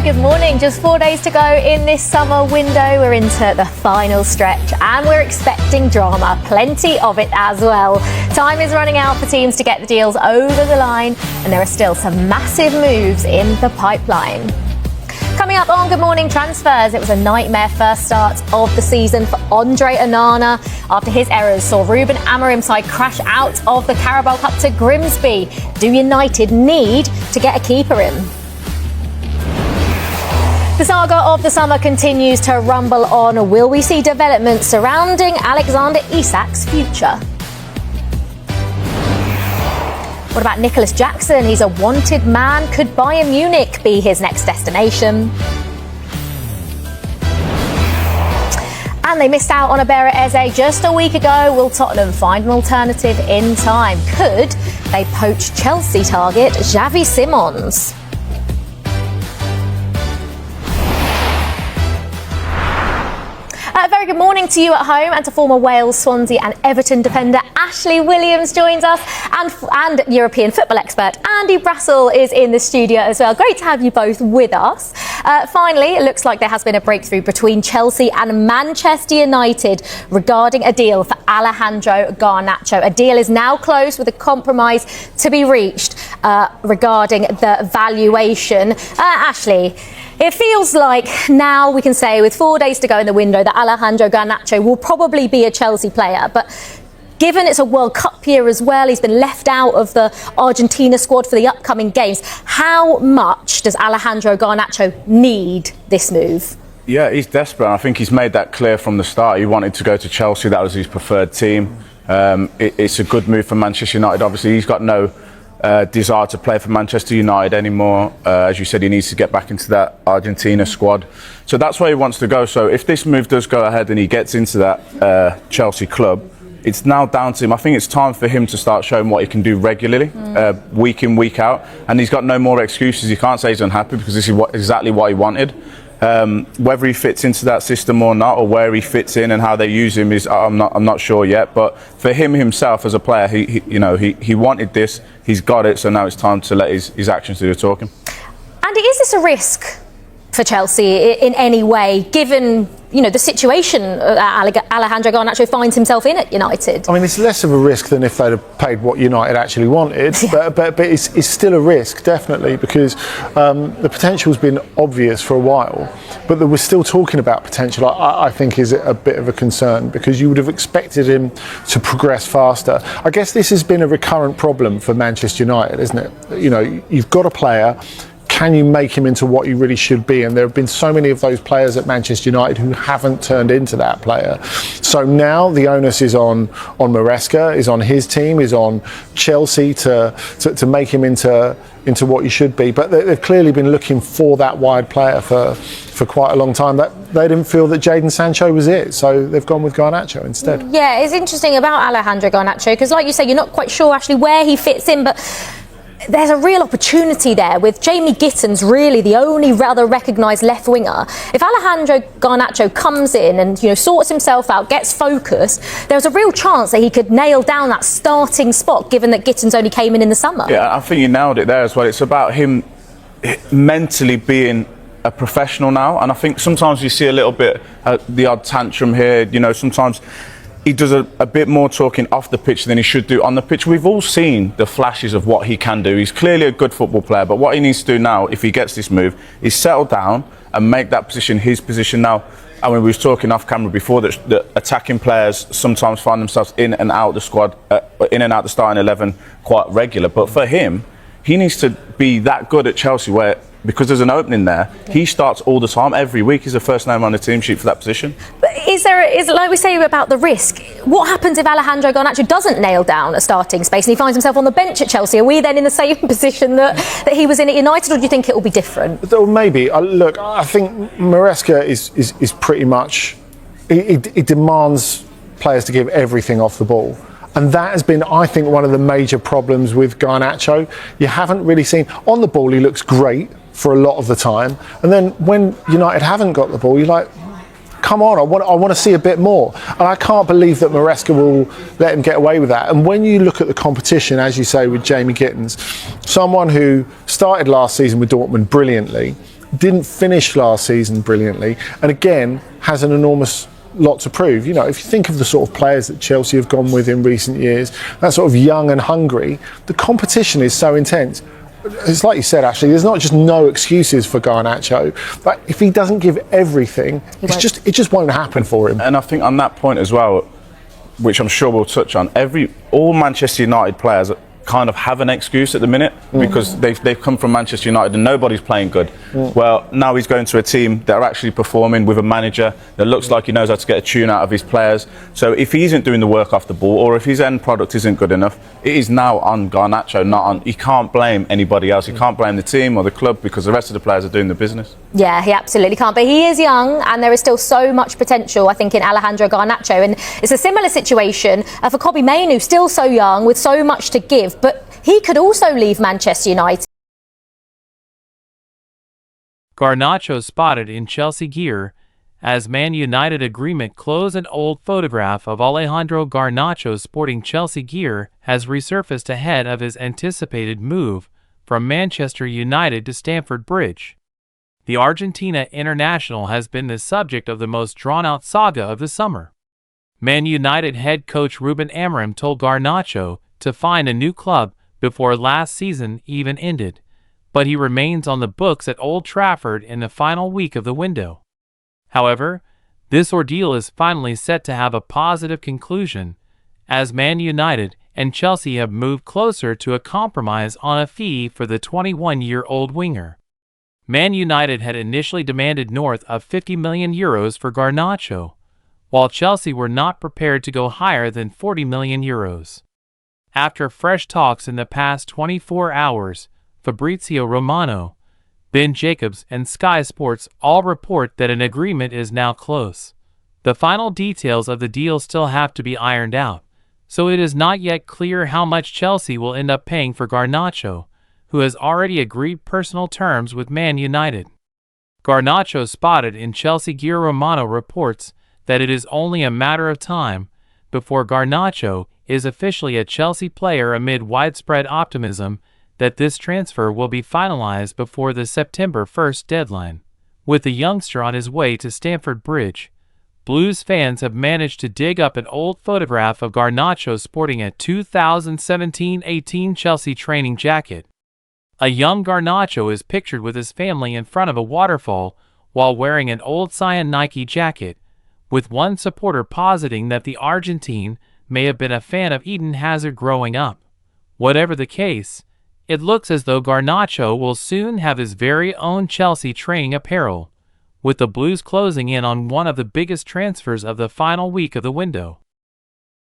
good morning. Just 4 days to go in this summer window. We're into the final stretch and we're expecting drama, plenty of it as well. Time is running out for teams to get the deals over the line, and there are still some massive moves in the pipeline. Coming up on Good Morning Transfers, it was a nightmare first start of the season for Andre Onana. After his errors saw Ruben Amorim's side crash out of the Carabao Cup to Grimsby. Do United need to get a keeper in? The saga of the summer continues to rumble on. Will we see developments surrounding Alexander Isak's future? What about Nicholas Jackson? He's a wanted man. Could Bayern Munich be his next destination? And they missed out on Abera Eze just a week ago. Will Tottenham find an alternative in time? Could they poach Chelsea target Xavi Simons? Very good morning to you at home, and to former Wales, Swansea and Everton defender Ashley Williams joins us, and European football expert Andy Brassell is in the studio as well. Great to have you both with us. Finally, it looks like there has been a breakthrough between Chelsea and Manchester United regarding a deal for Alejandro Garnacho. A deal is now closed with a compromise to be reached regarding the valuation. Ashley, it feels like now we can say, with 4 days to go in the window, that Alejandro Garnacho will probably be a Chelsea player. But given it's a World Cup year as well, he's been left out of the Argentina squad for the upcoming games. How much does Alejandro Garnacho need this move? Yeah, he's desperate. I think he's made that clear from the start. He wanted to go to Chelsea. That was his preferred team. It's a good move for Manchester United. Obviously, he's got no desire to play for Manchester United anymore. As you said, he needs to get back into that Argentina squad. So that's where he wants to go. So if this move does go ahead and he gets into that Chelsea club, it's now down to him. I think it's time for him to start showing what he can do regularly, week in, week out. And he's got no more excuses. He can't say he's unhappy, because this is exactly what he wanted. Whether he fits into that system or not, or where he fits in and how they use him, is I'm not sure yet. But for him himself as a player, he wanted this, he's got it. So now it's time to let his actions do the talking. Andy, is this a risk for Chelsea in any way, given the situation Alejandro Garnacho finds himself in at United? I mean, it's less of a risk than if they'd have paid what United actually wanted, but it's still a risk, definitely, because the potential's been obvious for a while, but that we're still talking about potential, I think, is a bit of a concern, because you would have expected him to progress faster. I guess this has been a recurrent problem for Manchester United, isn't it? You've got a player. Can you make him into what he really should be? And there have been so many of those players at Manchester United who haven't turned into that player. So now the onus is on Maresca, is on his team, is on Chelsea to make him into what he should be. But they've clearly been looking for that wide player for quite a long time. That they didn't feel that Jadon Sancho was it, so they've gone with Garnacho instead. Yeah, it's interesting about Alejandro Garnacho, because like you say, you're not quite sure actually where he fits in, but there's a real opportunity there with Jamie Gittins, really the only rather recognised left winger. If Alejandro Garnacho comes in and sorts himself out, gets focused, there's a real chance that he could nail down that starting spot, given that Gittins only came in the summer. Yeah, I think you nailed it there as well. It's about him mentally being a professional now, and I think sometimes you see a little bit the odd tantrum here. Sometimes he does a bit more talking off the pitch than he should do on the pitch. We've all seen the flashes of what he can do. He's clearly a good football player, but what he needs to do now, if he gets this move, is settle down and make that position his position now. I mean, we was talking off camera before that attacking players sometimes find themselves in and out the squad, in and out the starting 11 quite regular. But for him, he needs to be that good at Chelsea where, because there's an opening there, he starts all the time. Every week he's the first name on the team sheet for that position. But is like we say about the risk, what happens if Alejandro Garnacho doesn't nail down a starting space and he finds himself on the bench at Chelsea? Are we then in the same position that he was in at United, or do you think it will be different? Well, maybe. Look, I think Maresca is pretty much, he demands players to give everything off the ball. And that has been, I think, one of the major problems with Garnacho. You haven't really seen, on the ball he looks great for a lot of the time, and then when United haven't got the ball, you're like, come on, I want to see a bit more. And I can't believe that Maresca will let him get away with that. And when you look at the competition, as you say, with Jamie Gittins, someone who started last season with Dortmund brilliantly, didn't finish last season brilliantly, and again has an enormous lot to prove. You know, if you think of the sort of players that Chelsea have gone with in recent years, that sort of young and hungry, the competition is so intense. It's like you said, Ashley, there's not just no excuses for Garnacho, but if he doesn't give everything, it just won't happen for him. And I think on that point as well, which I'm sure we'll touch on, all Manchester United players kind of have an excuse at the minute because they've come from Manchester United and nobody's playing good. Well, now he's going to a team that are actually performing with a manager that looks like he knows how to get a tune out of his players. So if he isn't doing the work off the ball, or if his end product isn't good enough, it is now on Garnacho, not on. He can't blame anybody else. He can't blame the team or the club because the rest of the players are doing the business. Yeah, he absolutely can't. But he is young and there is still so much potential, I think, in Alejandro Garnacho. And it's a similar situation for Kobbie Mainoo, still so young with so much to give. But he could also leave Manchester United. Garnacho spotted in Chelsea gear as Man United agreement close. An old photograph of Alejandro Garnacho sporting Chelsea gear has resurfaced ahead of his anticipated move from Manchester United to Stamford Bridge. The Argentina international has been the subject of the most drawn-out saga of the summer. Man United head coach Ruben Amorim told Garnacho to find a new club before last season even ended, but he remains on the books at Old Trafford in the final week of the window. However, this ordeal is finally set to have a positive conclusion, as Man United and Chelsea have moved closer to a compromise on a fee for the 21-year-old winger. Man United had initially demanded north of €50 million for Garnacho, while Chelsea were not prepared to go higher than €40 million. After fresh talks in the past 24 hours, Fabrizio Romano, Ben Jacobs, and Sky Sports all report that an agreement is now close. The final details of the deal still have to be ironed out, so it is not yet clear how much Chelsea will end up paying for Garnacho, who has already agreed personal terms with Man United. Garnacho spotted in Chelsea gear. Romano reports that it is only a matter of time before Garnacho is officially a Chelsea player amid widespread optimism that this transfer will be finalized before the September 1st deadline. With the youngster on his way to Stamford Bridge, Blues fans have managed to dig up an old photograph of Garnacho sporting a 2017-18 Chelsea training jacket. A young Garnacho is pictured with his family in front of a waterfall while wearing an old cyan Nike jacket, with one supporter positing that the Argentine may have been a fan of Eden Hazard growing up. Whatever the case, it looks as though Garnacho will soon have his very own Chelsea training apparel, with the Blues closing in on one of the biggest transfers of the final week of the window.